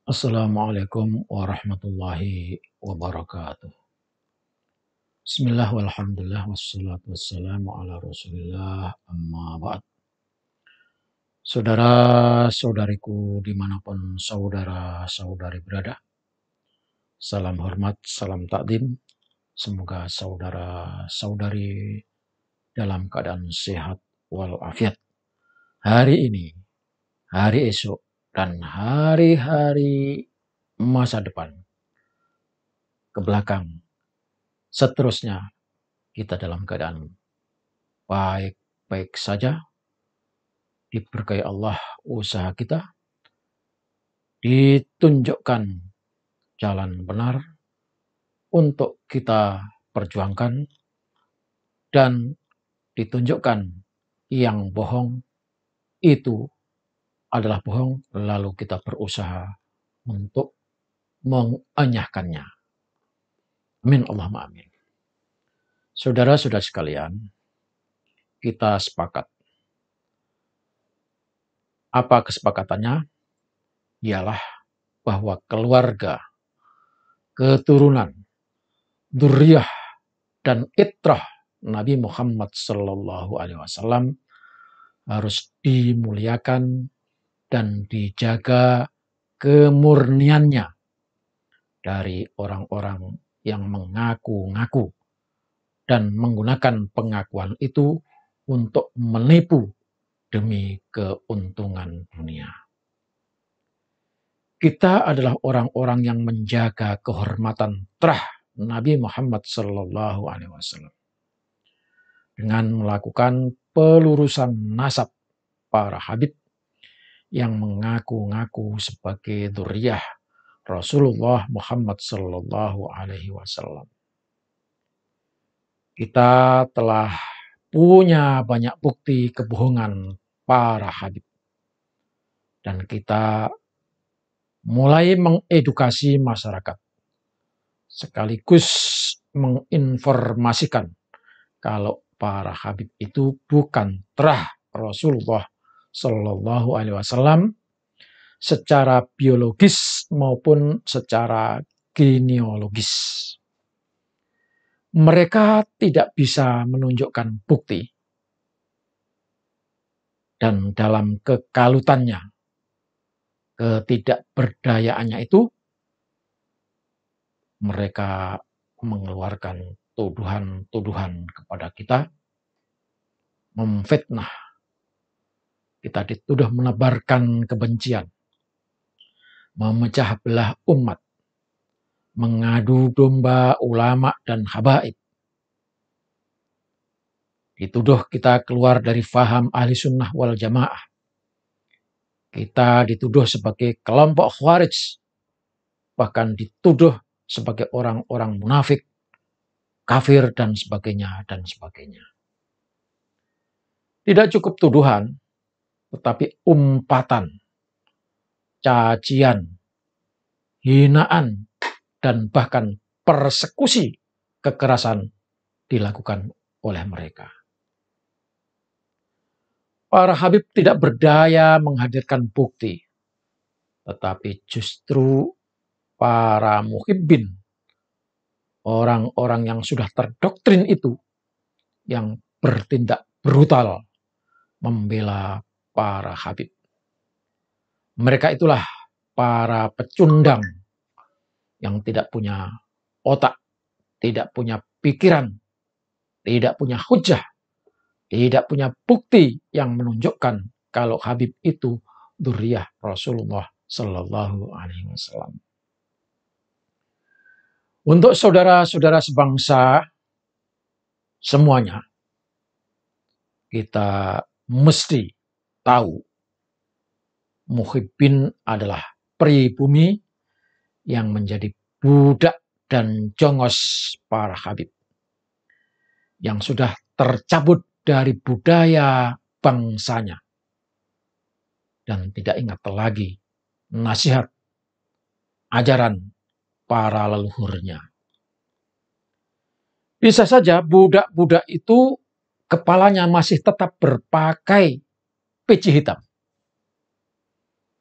Assalamualaikum warahmatullahi wabarakatuh. Bismillah walhamdulillah wassalatu wassalamu ala rasulillah amma ba'd. Saudara-saudariku dimanapun saudara-saudari berada, salam hormat, salam takdim. Semoga saudara-saudari dalam keadaan sehat walafiat. Hari ini, hari esok, dan hari-hari masa depan ke belakang, seterusnya kita dalam keadaan baik-baik saja, diberkahi Allah usaha kita, ditunjukkan jalan benar untuk kita perjuangkan, dan ditunjukkan yang bohong itu adalah bohong, lalu kita berusaha untuk mengenyahkannya. Amin Allahumma amin. Saudara-saudara sekalian, kita sepakat. Apa kesepakatannya? Ialah bahwa keluarga, keturunan, dzurriyyah, dan itrah Nabi Muhammad SAW harus dimuliakan dan dijaga kemurniannya dari orang-orang yang mengaku-ngaku dan menggunakan pengakuan itu untuk menipu demi keuntungan dunia. Kita adalah orang-orang yang menjaga kehormatan terah Nabi Muhammad SAW dengan melakukan pelurusan nasab para habib yang mengaku-ngaku sebagai dzurriyyah Rasulullah Muhammad SAW. Kita telah punya banyak bukti kebohongan para habib, dan kita mulai mengedukasi masyarakat sekaligus menginformasikan kalau para habib itu bukan terah Rasulullah SAW secara biologis maupun secara genealogis. Mereka tidak bisa menunjukkan bukti, dan dalam kekalutannya, ketidakberdayaannya itu, mereka mengeluarkan tuduhan-tuduhan kepada kita, memfitnah. Kita dituduh menebarkan kebencian, memecah belah umat, mengadu domba ulama dan habaib. Dituduh kita keluar dari faham ahli sunnah wal jamaah. Kita dituduh sebagai kelompok khawarij, bahkan dituduh sebagai orang-orang munafik, kafir, dan sebagainya, dan sebagainya. Tidak cukup tuduhan, tetapi umpatan, cacian, hinaan, dan bahkan persekusi kekerasan dilakukan oleh mereka. Para habib tidak berdaya menghadirkan bukti, tetapi justru para muhibbin, orang-orang yang sudah terdoktrin itu, yang bertindak brutal membela para habib. Mereka itulah para pecundang yang tidak punya otak, tidak punya pikiran, tidak punya hujah, tidak punya bukti yang menunjukkan kalau Habib itu dzurriyyah Rasulullah Sallallahu Alaihi Wasallam. Untuk saudara-saudara sebangsa semuanya, kita mesti tahu muhibbin adalah pribumi yang menjadi budak dan jongos para habib, yang sudah tercabut dari budaya bangsanya dan tidak ingat lagi nasihat ajaran para leluhurnya. Bisa saja budak-budak itu kepalanya masih tetap berpakai peci hitam,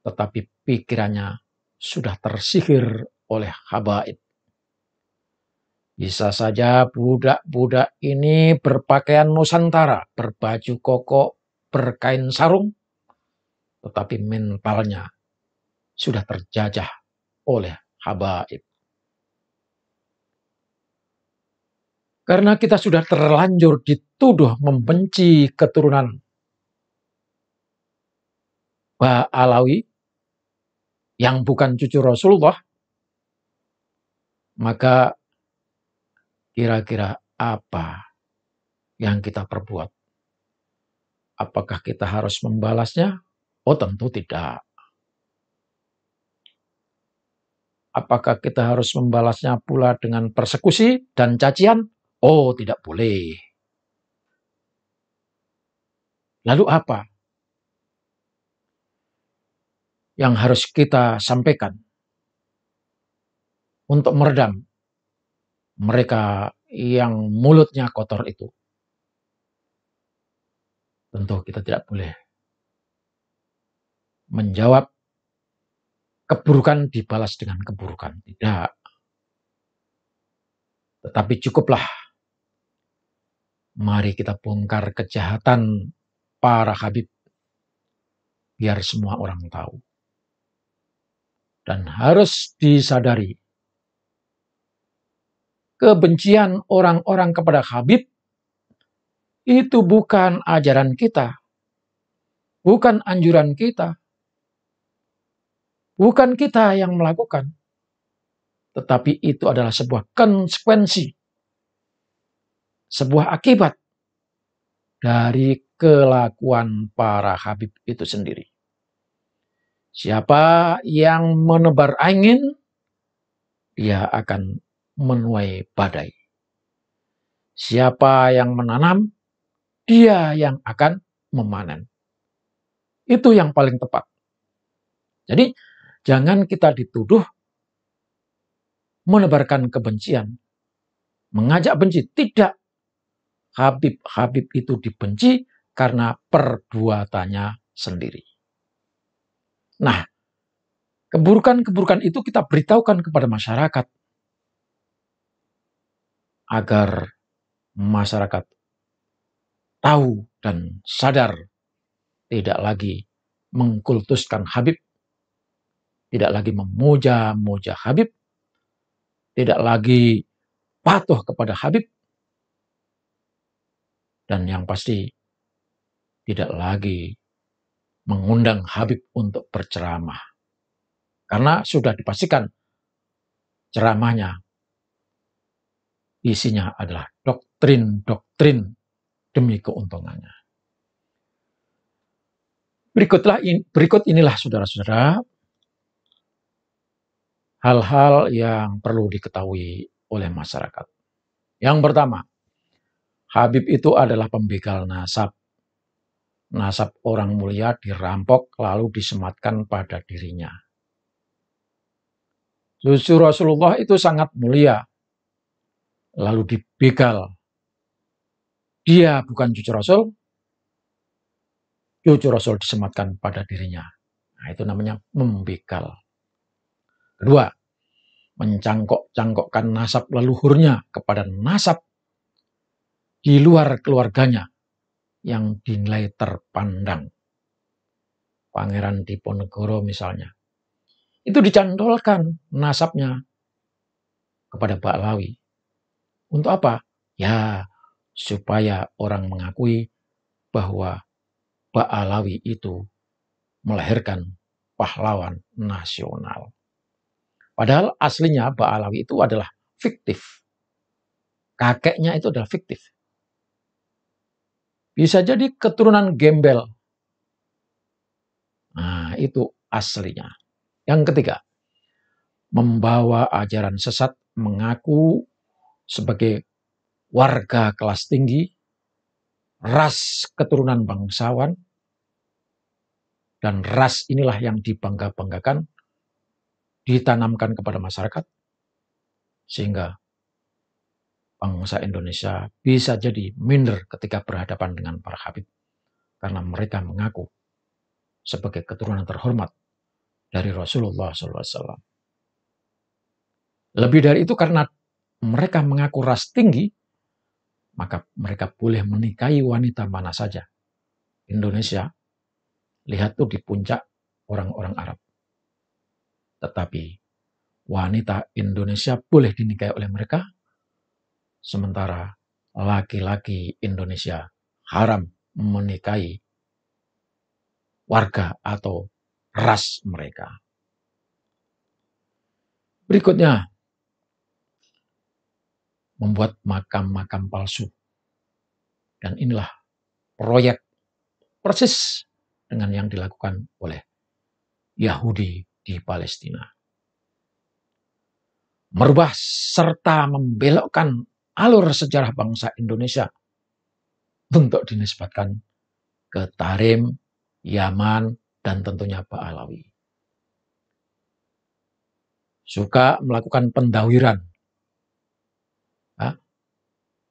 tetapi pikirannya sudah tersihir oleh habaib. Bisa saja budak-budak ini berpakaian Nusantara, berbaju koko, berkain sarung, tetapi mentalnya sudah terjajah oleh habaib. Karena kita sudah terlanjur dituduh membenci keturunan Ba'alawi yang bukan cucu Rasulullah, maka kira-kira apa yang kita perbuat? Apakah kita harus membalasnya? Oh, tentu tidak. Apakah kita harus membalasnya pula dengan persekusi dan cacian? Oh, tidak boleh. Lalu apa yang harus kita sampaikan untuk meredam mereka yang mulutnya kotor itu? Tentu kita tidak boleh menjawab keburukan dibalas dengan keburukan. Tidak. Tetapi cukuplah mari kita bongkar kejahatan para habib biar semua orang tahu. Dan harus disadari, kebencian orang-orang kepada habib itu bukan ajaran kita, bukan anjuran kita, bukan kita yang melakukan, tetapi itu adalah sebuah konsekuensi, sebuah akibat dari kelakuan para habib itu sendiri. Siapa yang menebar angin, dia akan menuai badai. Siapa yang menanam, dia yang akan memanen. Itu yang paling tepat. Jadi, jangan kita dituduh menebarkan kebencian, mengajak benci. Tidak. Habib-habib itu dibenci karena perbuatannya sendiri. Nah, keburukan-keburukan itu kita beritahukan kepada masyarakat agar masyarakat tahu dan sadar, tidak lagi mengkultuskan habib, tidak lagi memuja-muja habib, tidak lagi patuh kepada habib, dan yang pasti tidak lagi mengundang habib untuk berceramah. Karena sudah dipastikan ceramahnya isinya adalah doktrin-doktrin demi keuntungannya. Berikut inilah saudara-saudara hal-hal yang perlu diketahui oleh masyarakat. Yang pertama, habib itu adalah pembegal nasab. Nasab orang mulia dirampok lalu disematkan pada dirinya. Cucu Rasulullah itu sangat mulia, lalu dibegal. Dia bukan cucu Rasul disematkan pada dirinya. Nah, itu namanya membegal. Kedua, mencangkok-cangkokkan nasab leluhurnya kepada nasab di luar keluarganya yang dinilai terpandang. Pangeran Diponegoro misalnya. Itu dicantolkan nasabnya kepada Ba'alawi. Untuk apa? Ya, supaya orang mengakui bahwa Ba'alawi itu melahirkan pahlawan nasional. Padahal aslinya Ba'alawi itu adalah fiktif. Kakeknya itu adalah fiktif. Bisa jadi keturunan gembel. Nah, itu aslinya. Yang ketiga, membawa ajaran sesat, mengaku sebagai warga kelas tinggi, ras keturunan bangsawan, dan ras inilah yang dibangga-banggakan, ditanamkan kepada masyarakat, sehingga bangsa Indonesia bisa jadi minder ketika berhadapan dengan para habib, karena mereka mengaku sebagai keturunan terhormat dari Rasulullah SAW. Lebih dari itu, karena mereka mengaku ras tinggi, maka mereka boleh menikahi wanita mana saja. Indonesia, lihat tuh di puncak orang-orang Arab. Tetapi wanita Indonesia boleh dinikahi oleh mereka, sementara laki-laki Indonesia haram menikahi warga atau ras mereka. Berikutnya, membuat makam-makam palsu. Dan inilah proyek persis dengan yang dilakukan oleh Yahudi di Palestina. Merubah serta membelokkan alur sejarah bangsa Indonesia untuk dinisbatkan ke Tarim, Yaman, dan tentunya Ba'alawi. Suka melakukan pendawiran,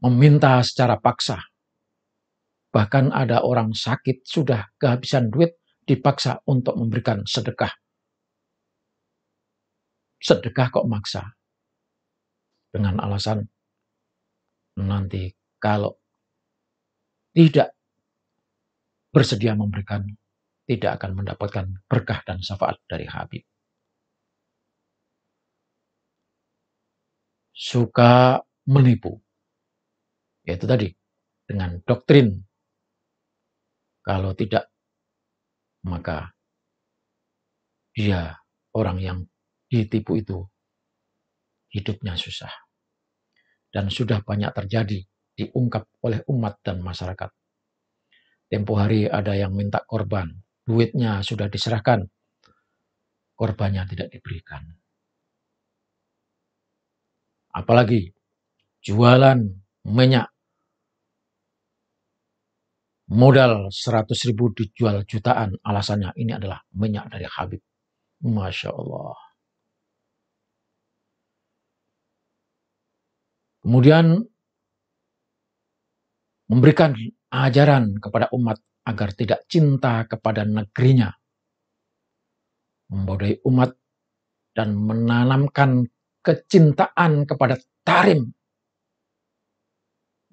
meminta secara paksa. Bahkan ada orang sakit sudah kehabisan duit, dipaksa untuk memberikan sedekah. Sedekah kok maksa? Dengan alasan nanti kalau tidak bersedia memberikan, tidak akan mendapatkan berkah dan syafaat dari Habib. Suka menipu, yaitu tadi dengan doktrin, kalau tidak maka dia, orang yang ditipu itu, hidupnya susah. Dan sudah banyak terjadi, diungkap oleh umat dan masyarakat. Tempo hari ada yang minta korban, duitnya sudah diserahkan, korbannya tidak diberikan. Apalagi jualan minyak, modal 100.000 dijual jutaan, alasannya ini adalah minyak dari Habib. Masya Allah. Kemudian memberikan ajaran kepada umat agar tidak cinta kepada negerinya, membodai umat dan menanamkan kecintaan kepada Tarim,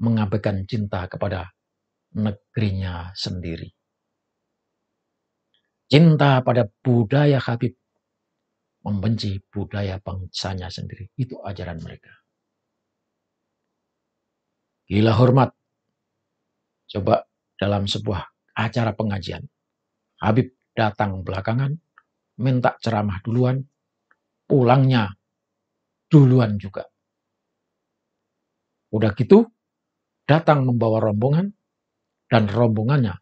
mengabaikan cinta kepada negerinya sendiri. Cinta pada budaya Habib, membenci budaya bangsanya sendiri. Itu ajaran mereka. Gila hormat. Coba dalam sebuah acara pengajian, Habib datang belakangan, minta ceramah duluan, pulangnya duluan juga. Udah gitu, datang membawa rombongan, dan rombongannya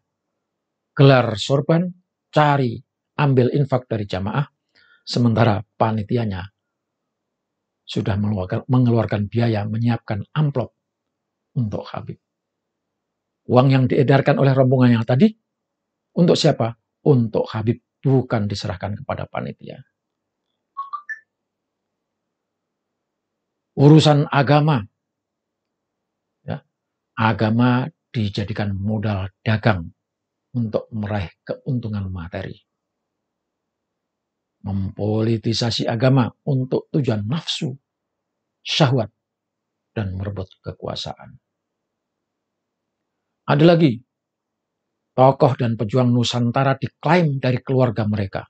gelar sorban, cari, ambil infak dari jamaah, sementara panitianya sudah mengeluarkan biaya menyiapkan amplop untuk Habib. Uang yang diedarkan oleh rombongan yang tadi, untuk siapa? Untuk Habib, bukan diserahkan kepada panitia. Urusan agama, ya, agama dijadikan modal dagang untuk meraih keuntungan materi. Mempolitisasi agama untuk tujuan nafsu, syahwat, dan merebut kekuasaan. Ada lagi, tokoh dan pejuang Nusantara diklaim dari keluarga mereka.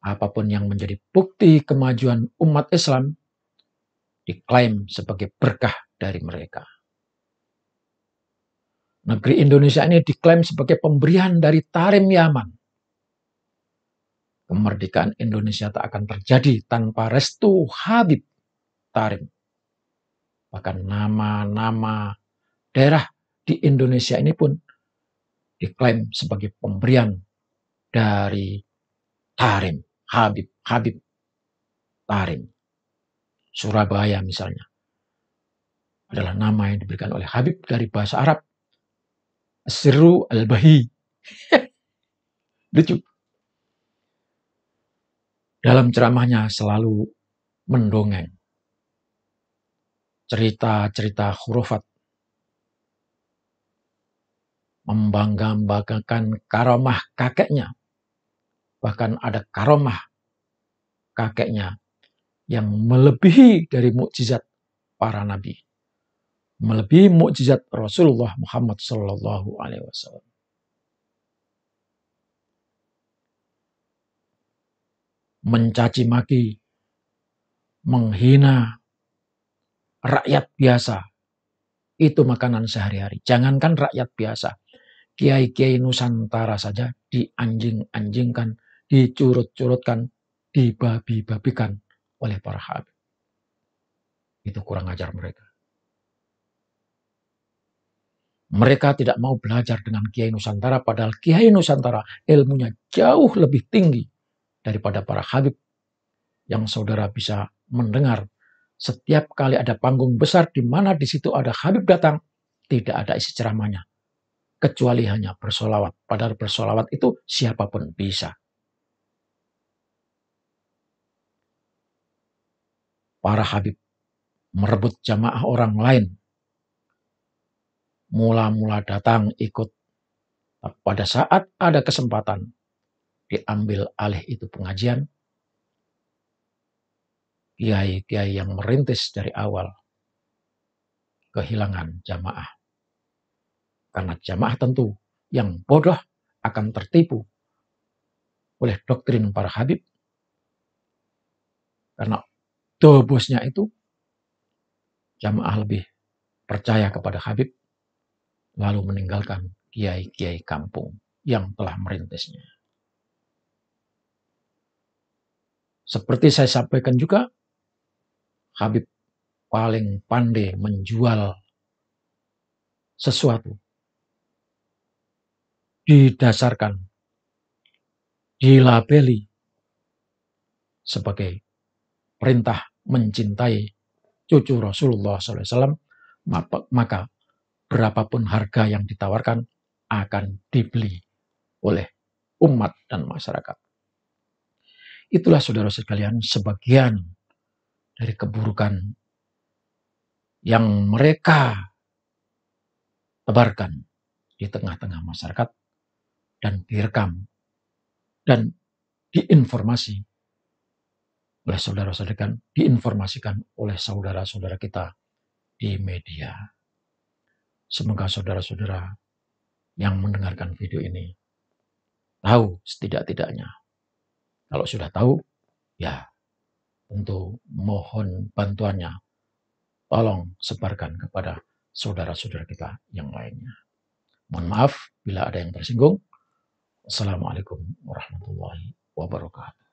Apapun yang menjadi bukti kemajuan umat Islam, diklaim sebagai berkah dari mereka. Negeri Indonesia ini diklaim sebagai pemberian dari Tarim Yaman. Kemerdekaan Indonesia tak akan terjadi tanpa restu Habib Tarim. Bahkan nama-nama daerah di Indonesia ini pun diklaim sebagai pemberian dari Tarim, Habib Tarim. Surabaya misalnya adalah nama yang diberikan oleh Habib dari bahasa Arab, Sirru al-Bahi. Lucu. Dalam ceramahnya selalu mendongeng cerita-cerita khurafat, membangga-banggakan karamah kakeknya. Bahkan ada karomah kakeknya yang melebihi dari mukjizat para nabi, melebihi mukjizat Rasulullah Muhammad Sallallahu Alaihi Wasallam. Mencaci maki, menghina rakyat biasa, itu makanan sehari-hari. Jangankan rakyat biasa, kiai-kiai Nusantara saja dianjing-anjingkan, dicurut-curutkan, dibabi-babikan oleh para habib. Itu kurang ajar mereka. Mereka tidak mau belajar dengan kiai Nusantara, padahal kiai Nusantara ilmunya jauh lebih tinggi daripada para habib yang saudara bisa mendengar. Setiap kali ada panggung besar di mana di situ ada habib datang, tidak ada isi ceramahnya, kecuali hanya bersolawat. Padahal bersolawat itu siapapun bisa. Para habib merebut jamaah orang lain, mula-mula datang ikut. Pada saat ada kesempatan diambil alih itu pengajian, kiai-kiai yang merintis dari awal kehilangan jamaah. Karena jamaah tentu yang bodoh akan tertipu oleh doktrin para habib. Karena dobosnya itu jamaah lebih percaya kepada habib, lalu meninggalkan kiai-kiai kampung yang telah merintisnya. Seperti saya sampaikan juga, habib paling pandai menjual sesuatu didasarkan, dilabeli sebagai perintah mencintai cucu Rasulullah SAW, maka berapapun harga yang ditawarkan akan dibeli oleh umat dan masyarakat. Itulah saudara sekalian sebagian dari keburukan yang mereka tebarkan di tengah-tengah masyarakat dan direkam dan diinformasi oleh saudara-saudara, diinformasikan oleh saudara-saudara kita di media. Semoga saudara-saudara yang mendengarkan video ini tahu setidak-tidaknya. Kalau sudah tahu, ya tentu mohon bantuannya. Tolong sebarkan kepada saudara-saudara kita yang lainnya. Mohon maaf bila ada yang tersinggung. Assalamualaikum warahmatullahi wabarakatuh.